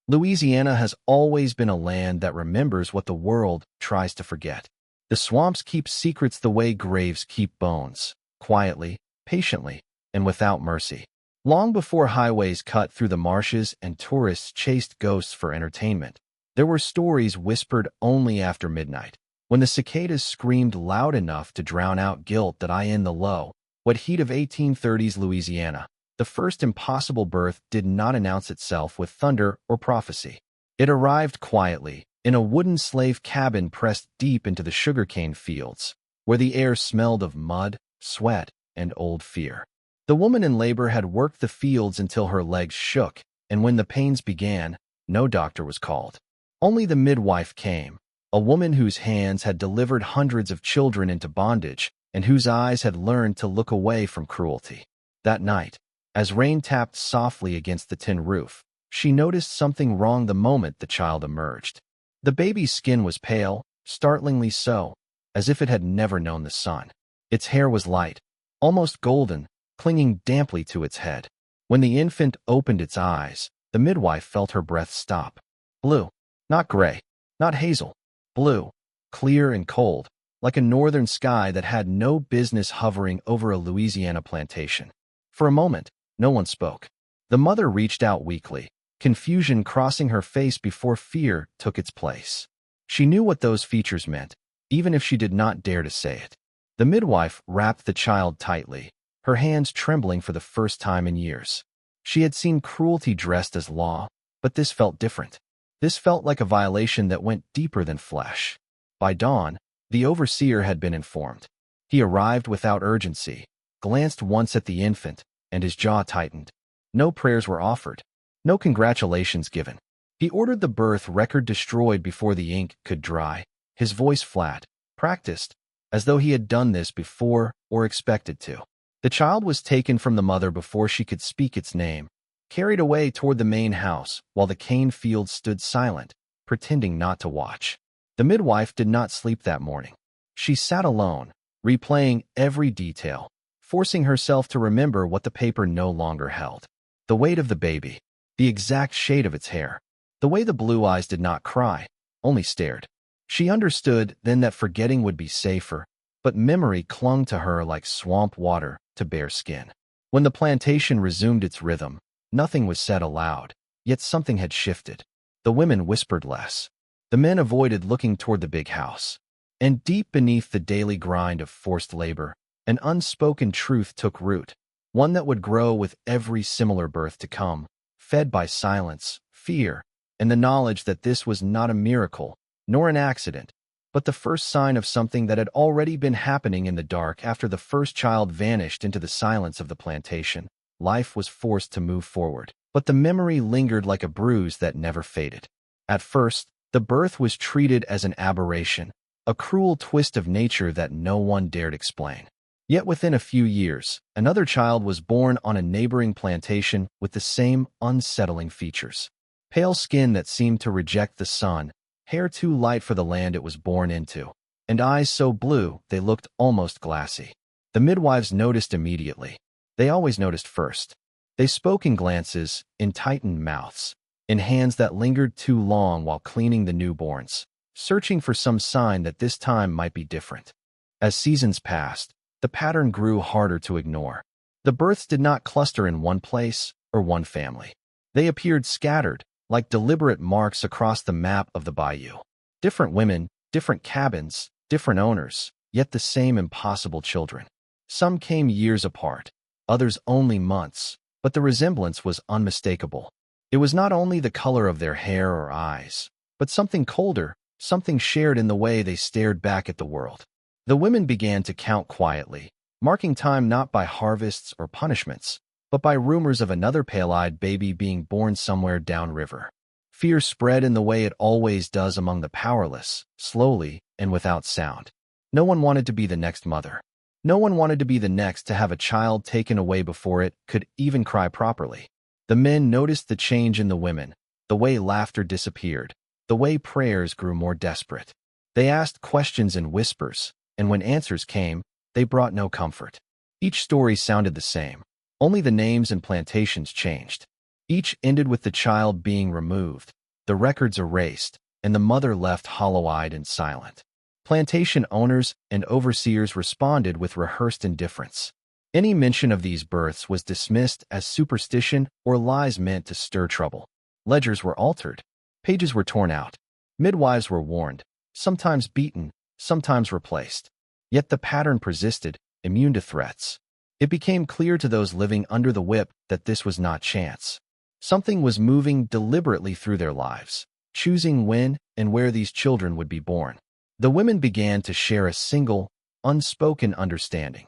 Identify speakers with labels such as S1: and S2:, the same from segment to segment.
S1: Louisiana has always been a land that remembers what the world tries to forget. The swamps keep secrets the way graves keep bones, quietly, patiently, and without mercy. Long before highways cut through the marshes and tourists chased ghosts for entertainment, there were stories whispered only after midnight, when the cicadas screamed loud enough to drown out guilt that in the low, wet heat of 1830s Louisiana, the first impossible birth did not announce itself with thunder or prophecy. It arrived quietly, in a wooden slave cabin pressed deep into the sugarcane fields, where the air smelled of mud, sweat, and old fear. The woman in labor had worked the fields until her legs shook, and when the pains began, no doctor was called. Only the midwife came, a woman whose hands had delivered hundreds of children into bondage and whose eyes had learned to look away from cruelty. That night, as rain tapped softly against the tin roof, she noticed something wrong the moment the child emerged. The baby's skin was pale, startlingly so, as if it had never known the sun. Its hair was light, almost golden, clinging damply to its head. When the infant opened its eyes, the midwife felt her breath stop. Blue, not gray, not hazel, blue, clear and cold, like a northern sky that had no business hovering over a Louisiana plantation. For a moment, no one spoke. The mother reached out weakly, confusion crossing her face before fear took its place. She knew what those features meant, even if she did not dare to say it. The midwife wrapped the child tightly, her hands trembling for the first time in years. She had seen cruelty dressed as law, but this felt different. This felt like a violation that went deeper than flesh. By dawn, the overseer had been informed. He arrived without urgency, glanced once at the infant, and his jaw tightened. No prayers were offered, no congratulations given. He ordered the birth record destroyed before the ink could dry, his voice flat, practiced, as though he had done this before or expected to. The child was taken from the mother before she could speak its name, carried away toward the main house while the cane fields stood silent, pretending not to watch. The midwife did not sleep that morning. She sat alone, replaying every detail, forcing herself to remember what the paper no longer held. The weight of the baby, the exact shade of its hair, the way the blue eyes did not cry, only stared. She understood then that forgetting would be safer, but memory clung to her like swamp water to bare skin. When the plantation resumed its rhythm, nothing was said aloud, yet something had shifted. The women whispered less. The men avoided looking toward the big house. And deep beneath the daily grind of forced labor, an unspoken truth took root, one that would grow with every similar birth to come, fed by silence, fear, and the knowledge that this was not a miracle, nor an accident, but the first sign of something that had already been happening in the dark after the first child vanished into the silence of the plantation. Life was forced to move forward, but the memory lingered like a bruise that never faded. At first, the birth was treated as an aberration, a cruel twist of nature that no one dared explain. Yet within a few years, another child was born on a neighboring plantation with the same unsettling features. Pale skin that seemed to reject the sun, hair too light for the land it was born into, and eyes so blue they looked almost glassy. The midwives noticed immediately. They always noticed first. They spoke in glances, in tightened mouths, in hands that lingered too long while cleaning the newborns, searching for some sign that this time might be different. As seasons passed, the pattern grew harder to ignore. The births did not cluster in one place or one family. They appeared scattered, like deliberate marks across the map of the bayou. Different women, different cabins, different owners, yet the same impossible children. Some came years apart, others only months, but the resemblance was unmistakable. It was not only the color of their hair or eyes, but something colder, something shared in the way they stared back at the world. The women began to count quietly, marking time not by harvests or punishments, but by rumors of another pale-eyed baby being born somewhere downriver. Fear spread in the way it always does among the powerless, slowly and without sound. No one wanted to be the next mother. No one wanted to be the next to have a child taken away before it could even cry properly. The men noticed the change in the women, the way laughter disappeared, the way prayers grew more desperate. They asked questions in whispers, and when answers came, they brought no comfort. Each story sounded the same. Only the names and plantations changed. Each ended with the child being removed, the records erased, and the mother left hollow-eyed and silent. Plantation owners and overseers responded with rehearsed indifference. Any mention of these births was dismissed as superstition or lies meant to stir trouble. Ledgers were altered. Pages were torn out. Midwives were warned, sometimes beaten, sometimes replaced. Yet the pattern persisted, immune to threats. It became clear to those living under the whip that this was not chance. Something was moving deliberately through their lives, choosing when and where these children would be born. The women began to share a single, unspoken understanding.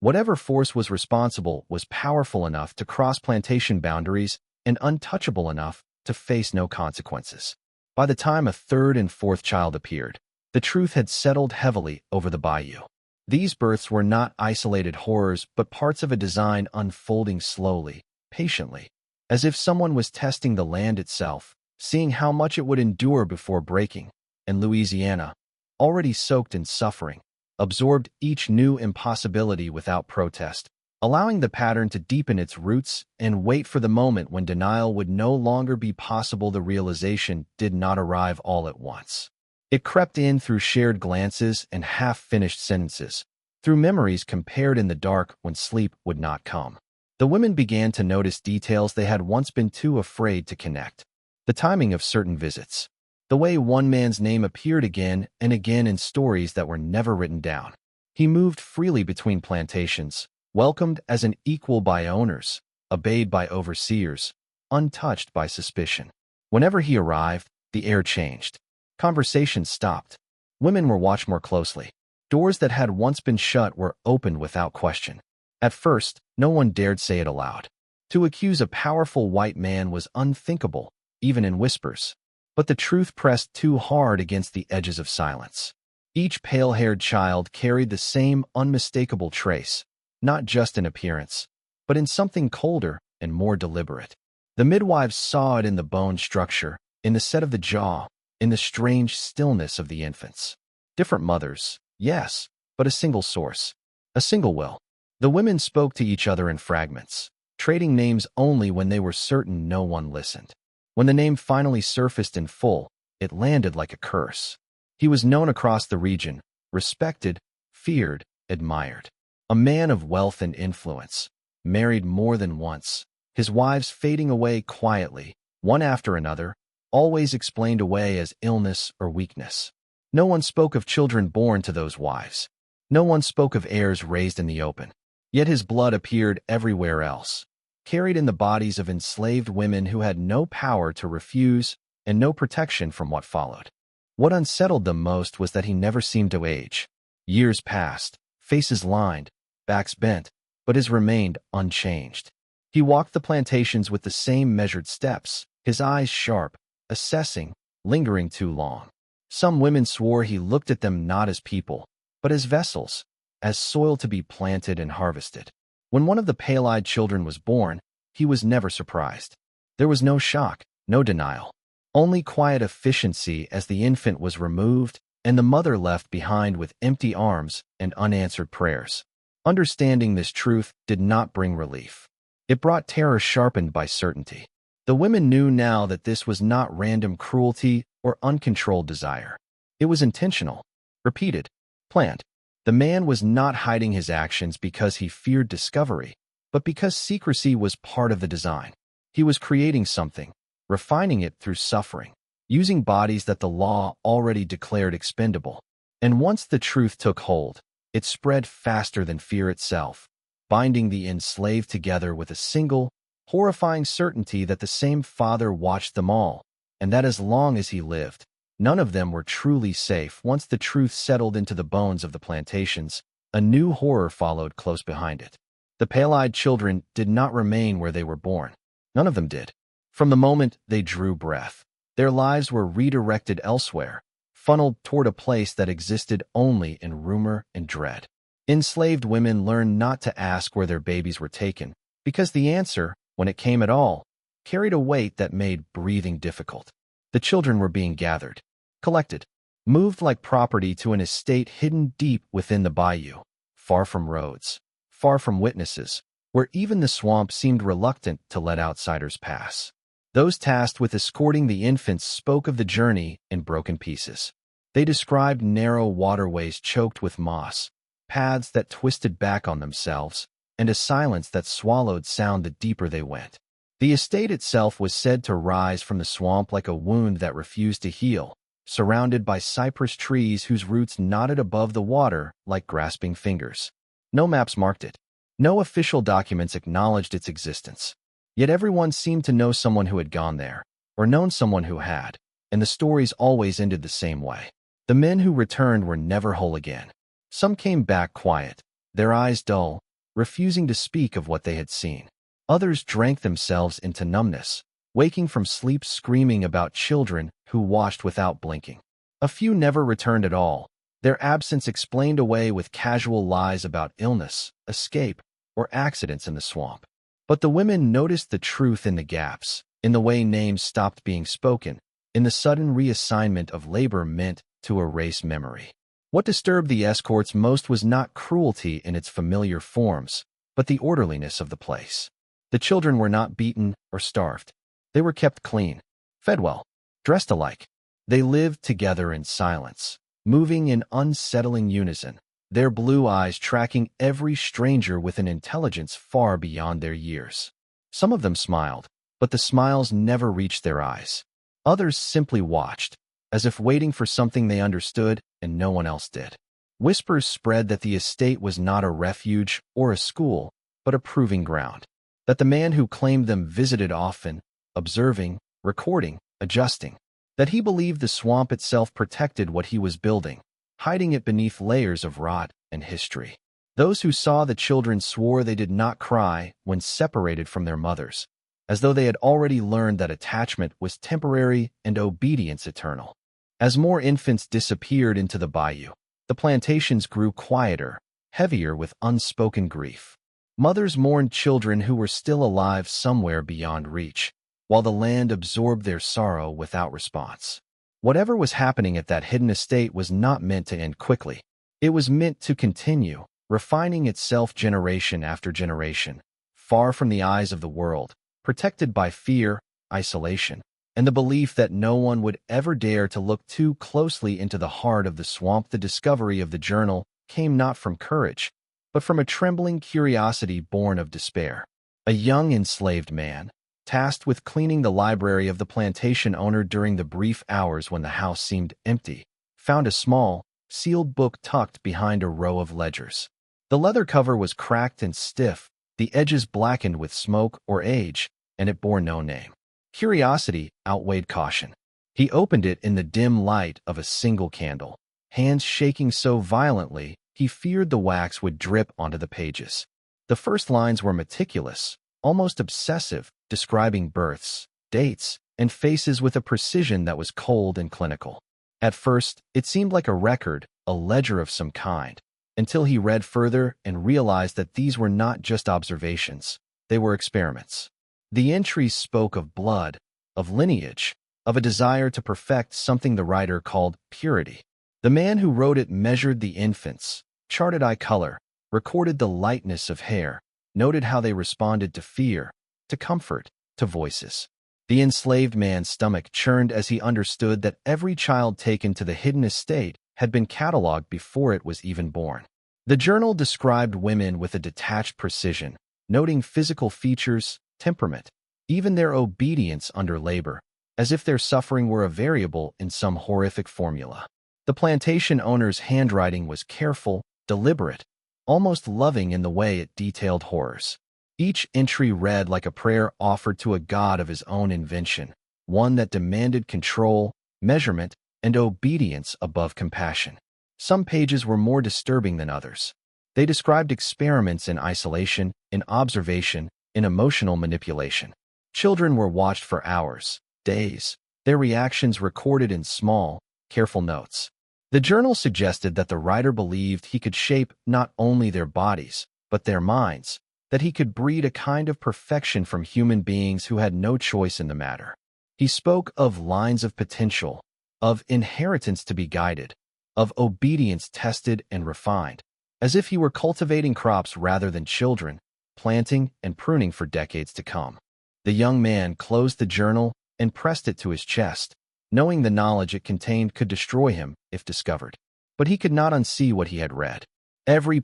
S1: Whatever force was responsible was powerful enough to cross plantation boundaries and untouchable enough to face no consequences. By the time a third and fourth child appeared, the truth had settled heavily over the bayou. These births were not isolated horrors but parts of a design unfolding slowly, patiently, as if someone was testing the land itself, seeing how much it would endure before breaking. And Louisiana, already soaked in suffering, absorbed each new impossibility without protest, allowing the pattern to deepen its roots and wait for the moment when denial would no longer be possible. The realization did not arrive all at once. It crept in through shared glances and half-finished sentences, through memories compared in the dark when sleep would not come. The women began to notice details they had once been too afraid to connect. The timing of certain visits. The way one man's name appeared again and again in stories that were never written down. He moved freely between plantations, welcomed as an equal by owners, obeyed by overseers, untouched by suspicion. Whenever he arrived, the air changed. Conversations stopped. Women were watched more closely. Doors that had once been shut were opened without question. At first, no one dared say it aloud. To accuse a powerful white man was unthinkable, even in whispers. But the truth pressed too hard against the edges of silence. Each pale-haired child carried the same unmistakable trace, not just in appearance, but in something colder and more deliberate. The midwives saw it in the bone structure, in the set of the jaw, in the strange stillness of the infants. Different mothers, yes, but a single source, a single will. The women spoke to each other in fragments, trading names only when they were certain no one listened. When the name finally surfaced in full, it landed like a curse. He was known across the region, respected, feared, admired. A man of wealth and influence, married more than once, his wives fading away quietly, one after another, always explained away as illness or weakness. No one spoke of children born to those wives. No one spoke of heirs raised in the open. Yet his blood appeared everywhere else, carried in the bodies of enslaved women who had no power to refuse and no protection from what followed. What unsettled them most was that he never seemed to age. Years passed, faces lined, backs bent, but his remained unchanged. He walked the plantations with the same measured steps, his eyes sharp, assessing, lingering too long. Some women swore he looked at them not as people, but as vessels, as soil to be planted and harvested. When one of the pale-eyed children was born, he was never surprised. There was no shock, no denial, only quiet efficiency as the infant was removed and the mother left behind with empty arms and unanswered prayers. Understanding this truth did not bring relief. It brought terror sharpened by certainty. The women knew now that this was not random cruelty or uncontrolled desire. It was intentional, repeated, planned. The man was not hiding his actions because he feared discovery, but because secrecy was part of the design. He was creating something, refining it through suffering, using bodies that the law already declared expendable. And once the truth took hold, it spread faster than fear itself, binding the enslaved together with a single, horrifying certainty that the same father watched them all, and that as long as he lived, none of them were truly safe. Once the truth settled into the bones of the plantations, a new horror followed close behind it. The pale-eyed children did not remain where they were born. None of them did. From the moment they drew breath, their lives were redirected elsewhere, funneled toward a place that existed only in rumor and dread. Enslaved women learned not to ask where their babies were taken, because the answer, when it came at all, carried a weight that made breathing difficult. The children were being gathered, collected, moved like property to an estate hidden deep within the bayou, far from roads, far from witnesses, where even the swamp seemed reluctant to let outsiders pass. Those tasked with escorting the infants spoke of the journey in broken pieces. They described narrow waterways choked with moss, paths that twisted back on themselves, and a silence that swallowed sound the deeper they went. The estate itself was said to rise from the swamp like a wound that refused to heal, surrounded by cypress trees whose roots knotted above the water like grasping fingers. No maps marked it. No official documents acknowledged its existence. Yet everyone seemed to know someone who had gone there, or known someone who had, and the stories always ended the same way. The men who returned were never whole again. Some came back quiet, their eyes dull, refusing to speak of what they had seen. Others drank themselves into numbness, waking from sleep screaming about children who watched without blinking. A few never returned at all, their absence explained away with casual lies about illness, escape, or accidents in the swamp. But the women noticed the truth in the gaps, in the way names stopped being spoken, in the sudden reassignment of labor meant to erase memory. What disturbed the escorts most was not cruelty in its familiar forms, but the orderliness of the place. The children were not beaten or starved. They were kept clean, fed well, dressed alike. They lived together in silence, moving in unsettling unison, their blue eyes tracking every stranger with an intelligence far beyond their years. Some of them smiled, but the smiles never reached their eyes. Others simply watched, as if waiting for something they understood and no one else did. Whispers spread that the estate was not a refuge or a school, but a proving ground. That the man who claimed them visited often, observing, recording, adjusting. That he believed the swamp itself protected what he was building, hiding it beneath layers of rot and history. Those who saw the children swore they did not cry when separated from their mothers, as though they had already learned that attachment was temporary and obedience eternal. As more infants disappeared into the bayou, the plantations grew quieter, heavier with unspoken grief. Mothers mourned children who were still alive somewhere beyond reach, while the land absorbed their sorrow without response. Whatever was happening at that hidden estate was not meant to end quickly. It was meant to continue, refining itself generation after generation, far from the eyes of the world, protected by fear, isolation, and the belief that no one would ever dare to look too closely into the heart of the swamp. The discovery of the journal came not from courage, but from a trembling curiosity born of despair. A young enslaved man, tasked with cleaning the library of the plantation owner during the brief hours when the house seemed empty, found a small, sealed book tucked behind a row of ledgers. The leather cover was cracked and stiff, the edges blackened with smoke or age, and it bore no name. Curiosity outweighed caution. He opened it in the dim light of a single candle, hands shaking so violently he feared the wax would drip onto the pages. The first lines were meticulous, almost obsessive, describing births, dates, and faces with a precision that was cold and clinical. At first, it seemed like a record, a ledger of some kind, until he read further and realized that these were not just observations, they were experiments. The entries spoke of blood, of lineage, of a desire to perfect something the writer called purity. The man who wrote it measured the infants, charted eye color, recorded the lightness of hair, noted how they responded to fear, to comfort, to voices. The enslaved man's stomach churned as he understood that every child taken to the hidden estate had been catalogued before it was even born. The journal described women with a detached precision, noting physical features, temperament, even their obedience under labor, as if their suffering were a variable in some horrific formula. The plantation owner's handwriting was careful, deliberate, almost loving in the way it detailed horrors. Each entry read like a prayer offered to a god of his own invention, one that demanded control, measurement, and obedience above compassion. Some pages were more disturbing than others. They described experiments in isolation, in observation, in emotional manipulation. Children were watched for hours, days, their reactions recorded in small, careful notes. The journal suggested that the writer believed he could shape not only their bodies, but their minds, that he could breed a kind of perfection from human beings who had no choice in the matter. He spoke of lines of potential, of inheritance to be guided, of obedience tested and refined, as if he were cultivating crops rather than children, planting and pruning for decades to come. The young man closed the journal and pressed it to his chest, knowing the knowledge it contained could destroy him if discovered. But he could not unsee what he had read. Every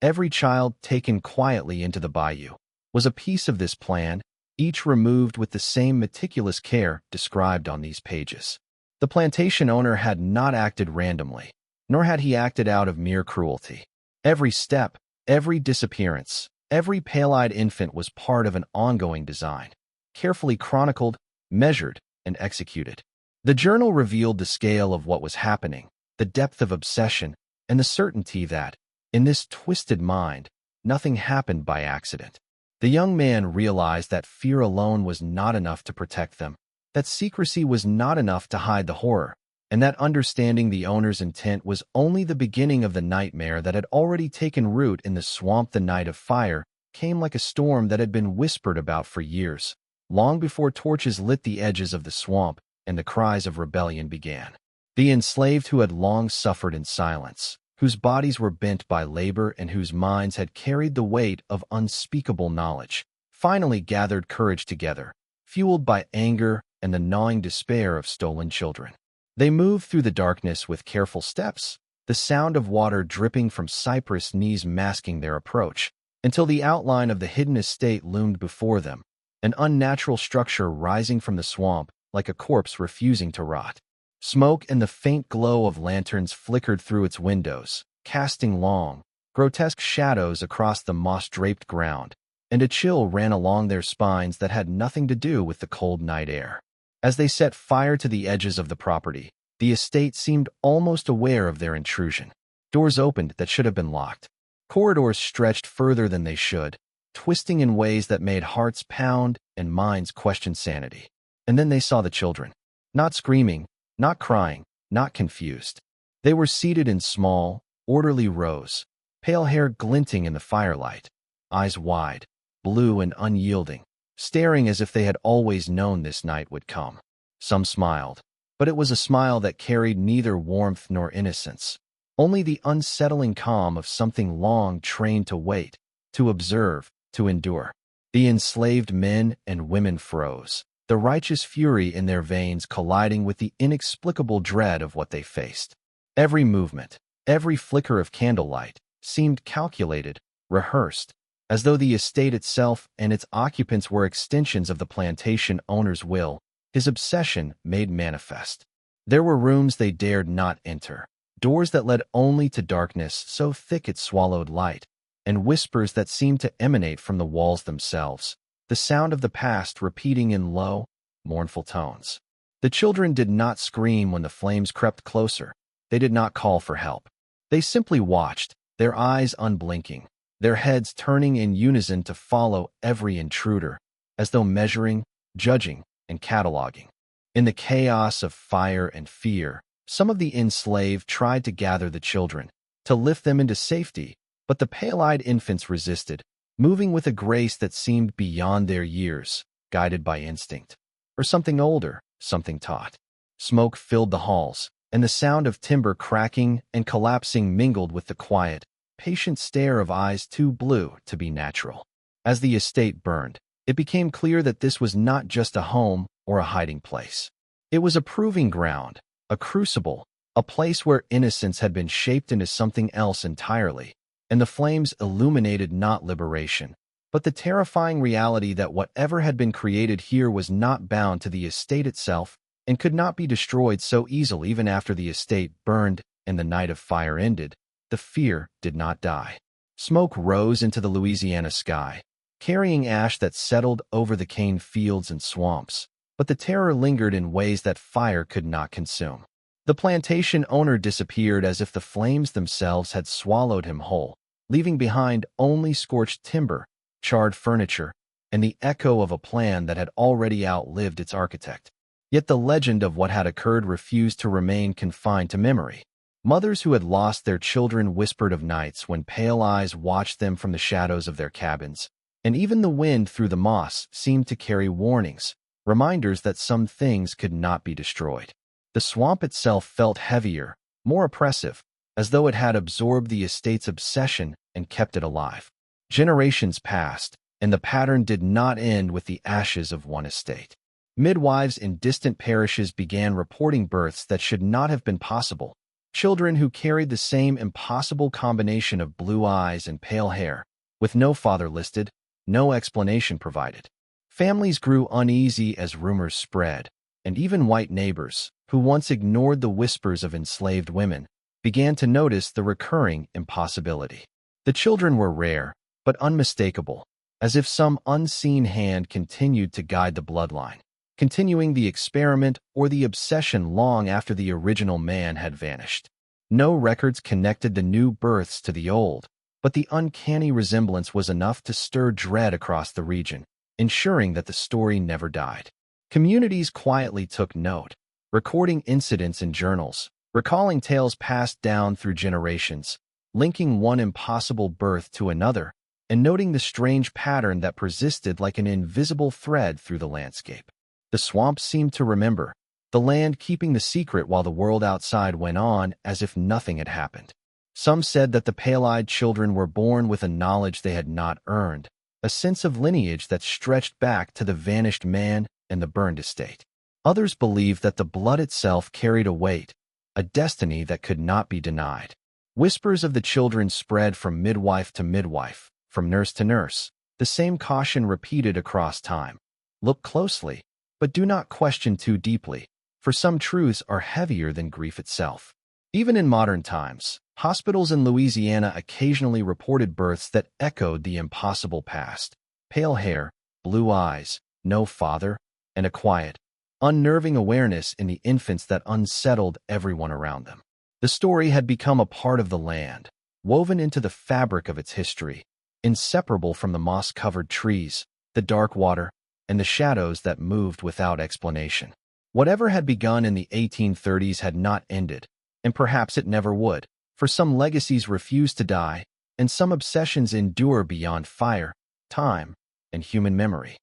S1: every child taken quietly into the bayou, was a piece of this plan, each removed with the same meticulous care described on these pages. The plantation owner had not acted randomly, nor had he acted out of mere cruelty. Every step, every disappearance, every pale-eyed infant was part of an ongoing design, carefully chronicled, measured, and executed. The journal revealed the scale of what was happening, the depth of obsession, and the certainty that, in this twisted mind, nothing happened by accident. The young man realized that fear alone was not enough to protect them, that secrecy was not enough to hide the horror, and that understanding the owner's intent was only the beginning of the nightmare that had already taken root in the swamp. The night of fire came like a storm that had been whispered about for years, long before torches lit the edges of the swamp and the cries of rebellion began. The enslaved who had long suffered in silence, whose bodies were bent by labor and whose minds had carried the weight of unspeakable knowledge, finally gathered courage together, fueled by anger and the gnawing despair of stolen children. They moved through the darkness with careful steps, the sound of water dripping from cypress knees masking their approach, until the outline of the hidden estate loomed before them, an unnatural structure rising from the swamp like a corpse refusing to rot. Smoke and the faint glow of lanterns flickered through its windows, casting long, grotesque shadows across the moss-draped ground, and a chill ran along their spines that had nothing to do with the cold night air. As they set fire to the edges of the property, the estate seemed almost aware of their intrusion. Doors opened that should have been locked. Corridors stretched further than they should, twisting in ways that made hearts pound and minds question sanity. And then they saw the children. Not screaming, not crying, not confused. They were seated in small, orderly rows, pale hair glinting in the firelight, eyes wide, blue and unyielding, staring as if they had always known this night would come. Some smiled, but it was a smile that carried neither warmth nor innocence, only the unsettling calm of something long trained to wait, to observe, to endure. The enslaved men and women froze, the righteous fury in their veins colliding with the inexplicable dread of what they faced. Every movement, every flicker of candlelight, seemed calculated, rehearsed, as though the estate itself and its occupants were extensions of the plantation owner's will, his obsession made manifest. There were rooms they dared not enter, doors that led only to darkness so thick it swallowed light, and whispers that seemed to emanate from the walls themselves, the sound of the past repeating in low, mournful tones. The children did not scream when the flames crept closer. They did not call for help. They simply watched, their eyes unblinking, their heads turning in unison to follow every intruder, as though measuring, judging, and cataloging. In the chaos of fire and fear, some of the enslaved tried to gather the children, to lift them into safety, but the pale-eyed infants resisted, moving with a grace that seemed beyond their years, guided by instinct. Or something older, something taught. Smoke filled the halls, and the sound of timber cracking and collapsing mingled with the quiet, patient stare of eyes too blue to be natural. As the estate burned, it became clear that this was not just a home or a hiding place. It was a proving ground, a crucible, a place where innocence had been shaped into something else entirely, and the flames illuminated not liberation, but the terrifying reality that whatever had been created here was not bound to the estate itself and could not be destroyed so easily. Even after the estate burned and the night of fire ended, the fear did not die. Smoke rose into the Louisiana sky, carrying ash that settled over the cane fields and swamps, but the terror lingered in ways that fire could not consume. The plantation owner disappeared as if the flames themselves had swallowed him whole, leaving behind only scorched timber, charred furniture, and the echo of a plan that had already outlived its architect. Yet the legend of what had occurred refused to remain confined to memory. Mothers who had lost their children whispered of nights when pale eyes watched them from the shadows of their cabins, and even the wind through the moss seemed to carry warnings, reminders that some things could not be destroyed. The swamp itself felt heavier, more oppressive, as though it had absorbed the estate's obsession and kept it alive. Generations passed, and the pattern did not end with the ashes of one estate. Midwives in distant parishes began reporting births that should not have been possible, children who carried the same impossible combination of blue eyes and pale hair, with no father listed, no explanation provided. Families grew uneasy as rumors spread, and even white neighbors, who once ignored the whispers of enslaved women, began to notice the recurring impossibility. The children were rare, but unmistakable, as if some unseen hand continued to guide the bloodline, continuing the experiment or the obsession long after the original man had vanished. No records connected the new births to the old, but the uncanny resemblance was enough to stir dread across the region, ensuring that the story never died. Communities quietly took note, recording incidents in journals, recalling tales passed down through generations, linking one impossible birth to another, and noting the strange pattern that persisted like an invisible thread through the landscape. The swamp seemed to remember, the land keeping the secret while the world outside went on as if nothing had happened. Some said that the pale-eyed children were born with a knowledge they had not earned, a sense of lineage that stretched back to the vanished man and the burned estate. Others believed that the blood itself carried a weight, a destiny that could not be denied. Whispers of the children spread from midwife to midwife, from nurse to nurse, the same caution repeated across time. Look closely, but do not question too deeply, for some truths are heavier than grief itself. Even in modern times, hospitals in Louisiana occasionally reported births that echoed the impossible past. Pale hair, blue eyes, no father, and a quiet, unnerving awareness in the infants that unsettled everyone around them. The story had become a part of the land, woven into the fabric of its history, inseparable from the moss-covered trees, the dark water, and the shadows that moved without explanation. Whatever had begun in the 1830s had not ended, and perhaps it never would, for some legacies refuse to die, and some obsessions endure beyond fire, time, and human memory.